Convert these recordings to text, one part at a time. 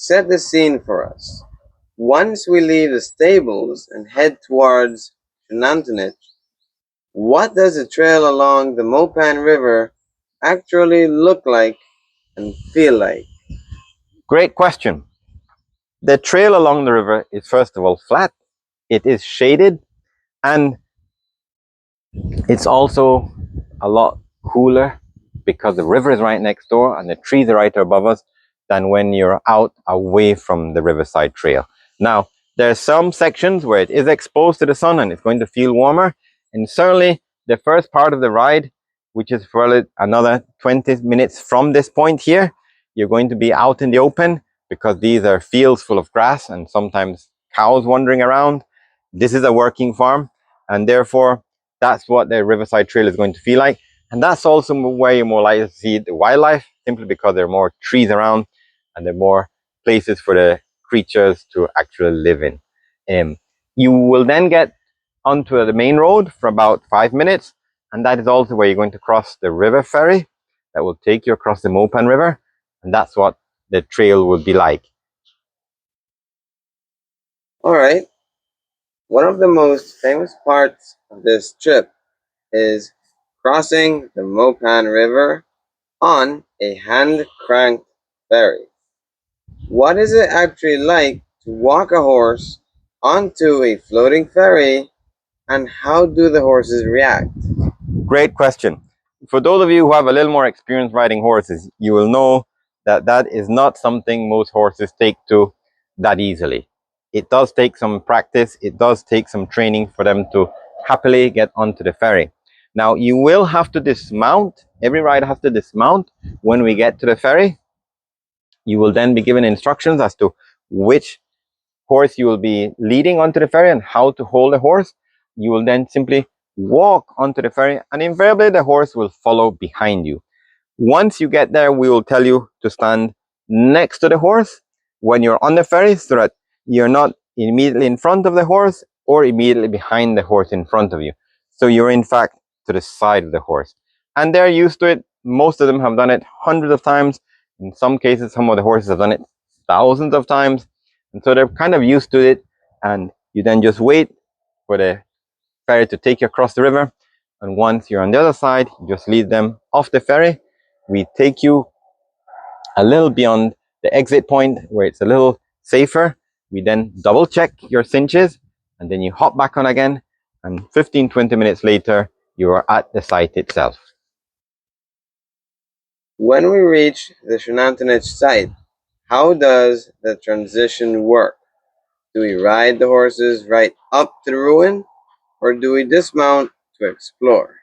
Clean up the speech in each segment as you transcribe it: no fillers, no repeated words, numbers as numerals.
set the scene for us. Once we leave the stables and head towards Xunantunich, what does the trail along the Mopan River actually look like and feel like? Great question. The trail along the river is first of all flat, it is shaded, and it's also a lot cooler because the river is right next door and the trees are right above us than when you're out away from the riverside trail. Now, there are some sections where it is exposed to the sun and it's going to feel warmer, and certainly the first part of the ride, which is for another 20 minutes from this point here, you're going to be out in the open because these are fields full of grass and sometimes cows wandering around. This is a working farm, and therefore that's what the riverside trail is going to feel like. And that's also where you're more likely to see the wildlife, simply because there are more trees around and there are more places for the creatures to actually live in. You will then get onto the main road for about 5 minutes, and that is also where you're going to cross the river ferry that will take you across the Mopan River, and that's what the trail will be like. Alright, one of the most famous parts of this trip is crossing the Mopan River on a hand-cranked ferry. What is it actually like to walk a horse onto a floating ferry, and how do the horses react? Great question. For those of you who have a little more experience riding horses, you will know that that is not something most horses take to that easily. It does take some practice, it does take some training for them to happily get onto the ferry. Now, you will have to dismount. Every rider has to dismount when we get to the ferry. You will then be given instructions as to which horse you will be leading onto the ferry and how to hold the horse. You will then simply walk onto the ferry, and invariably the horse will follow behind you. Once you get there, we will tell you to stand next to the horse when you're on the ferry, so that you're not immediately in front of the horse or immediately behind the horse in front of you. So you're in fact to the side of the horse. And they're used to it. Most of them have done it hundreds of times. In some cases, some of the horses have done it thousands of times. And so they're kind of used to it. And you then just wait for the ferry to take you across the river. And once you're on the other side, you just lead them off the ferry. We take you a little beyond the exit point where it's a little safer. We then double check your cinches, and then you hop back on again. And 15-20 minutes later, you are at the site itself. When we reach the Xunantunich site, how does the transition work? Do we ride the horses right up to the ruin, or do we dismount to explore?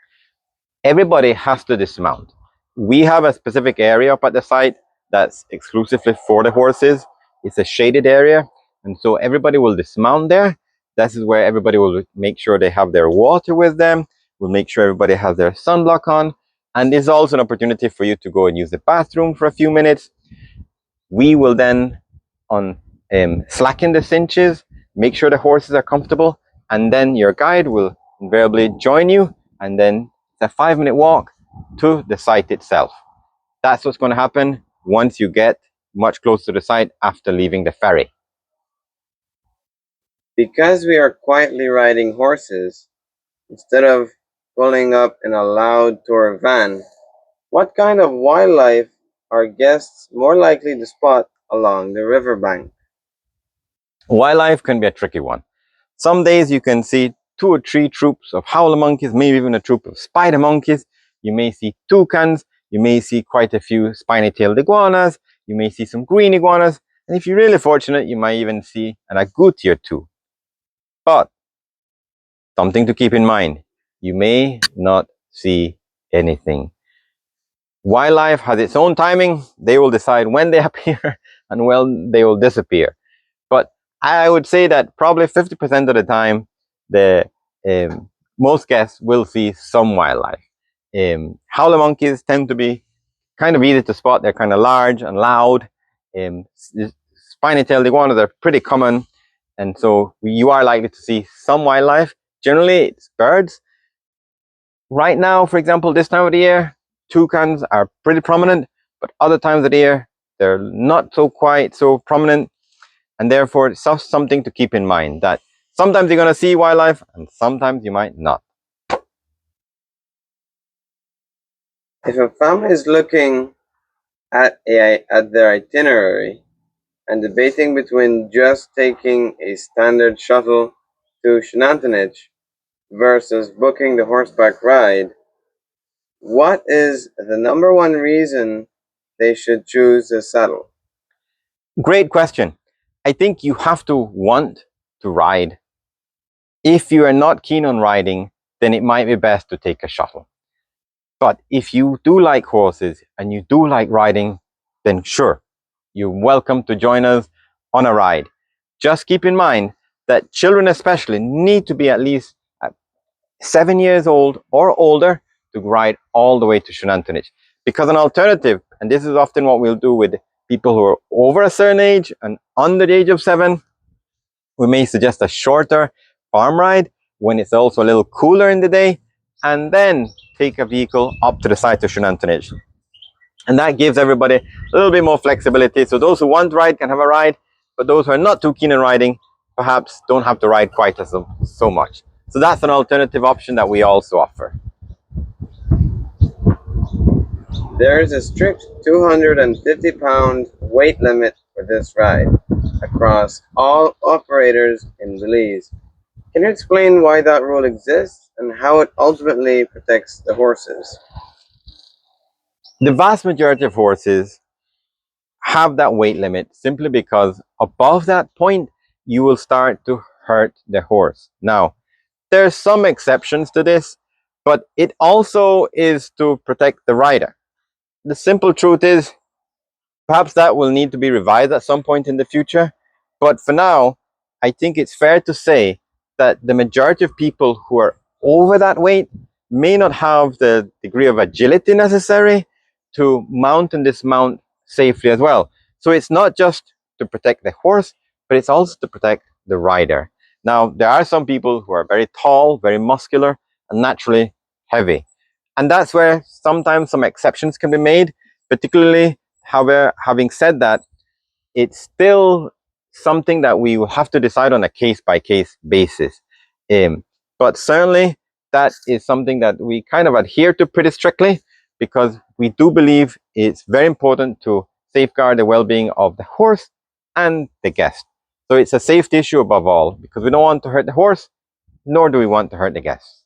Everybody has to dismount. We have a specific area up at the site that's exclusively for the horses. It's a shaded area, and so everybody will dismount there. This is where everybody will make sure they have their water with them. We'll make sure everybody has their sunblock on, and this is also an opportunity for you to go and use the bathroom for a few minutes. We will then slacken the cinches, make sure the horses are comfortable, and then your guide will invariably join you, and then it's a 5-minute walk to the site itself. That's what's going to happen once you get much closer to the site after leaving the ferry. Because we are quietly riding horses, instead of pulling up in a loud tour van, what kind of wildlife are guests more likely to spot along the riverbank? Wildlife can be a tricky one. Some days you can see 2 or 3 troops of howler monkeys, maybe even a troop of spider monkeys. You may see toucans. You may see quite a few spiny-tailed iguanas. You may see some green iguanas. And if you're really fortunate, you might even see an agouti or two. But something to keep in mind, you may not see anything. Wildlife has its own timing. They will decide when they appear and when they will disappear. But I would say that probably 50% of the time, the most guests will see some wildlife. Howler monkeys tend to be kind of easy to spot. They're kind of large and loud. Spiny-tailed iguanas are pretty common, and so you are likely to see some wildlife. Generally, it's birds. Right now, for example, this time of the year, toucans are pretty prominent, but other times of the year, they're not so quite so prominent, and therefore it's something to keep in mind that sometimes you're going to see wildlife and sometimes you might not. If a family is looking at their itinerary and debating between just taking a standard shuttle to Xunantunich versus booking the horseback ride, what is the number one reason they should choose the saddle? Great question. I think you have to want to ride. If you are not keen on riding, then it might be best to take a shuttle. But if you do like horses and you do like riding, then sure, you're welcome to join us on a ride. Just keep in mind that children especially need to be at least 7 years old or older to ride all the way to Xunantunich. Because an alternative, and this is often what we'll do with people who are over a certain age and under the age of 7, we may suggest a shorter farm ride when it's also a little cooler in the day, and then take a vehicle up to the site of Xunantunich. And that gives everybody a little bit more flexibility. So those who want to ride can have a ride, but those who are not too keen on riding perhaps don't have to ride quite so much. So that's an alternative option that we also offer. There is a strict 250-pound weight limit for this ride across all operators in Belize. Can you explain why that rule exists and how it ultimately protects the horses? The vast majority of horses have that weight limit simply because above that point, you will start to hurt the horse. Now, there's some exceptions to this, but it also is to protect the rider. The simple truth is, perhaps that will need to be revised at some point in the future. But for now, I think it's fair to say that the majority of people who are over that weight may not have the degree of agility necessary to mount and dismount safely as well. So it's not just to protect the horse, but it's also to protect the rider. Now, there are some people who are very tall, very muscular, and naturally heavy. And that's where sometimes some exceptions can be made, particularly. However, having said that, it's still something that we will have to decide on a case-by-case basis. But certainly, that is something that we kind of adhere to pretty strictly because we do believe it's very important to safeguard the well-being of the horse and the guest. So it's a safety issue above all because we don't want to hurt the horse, nor do we want to hurt the guests.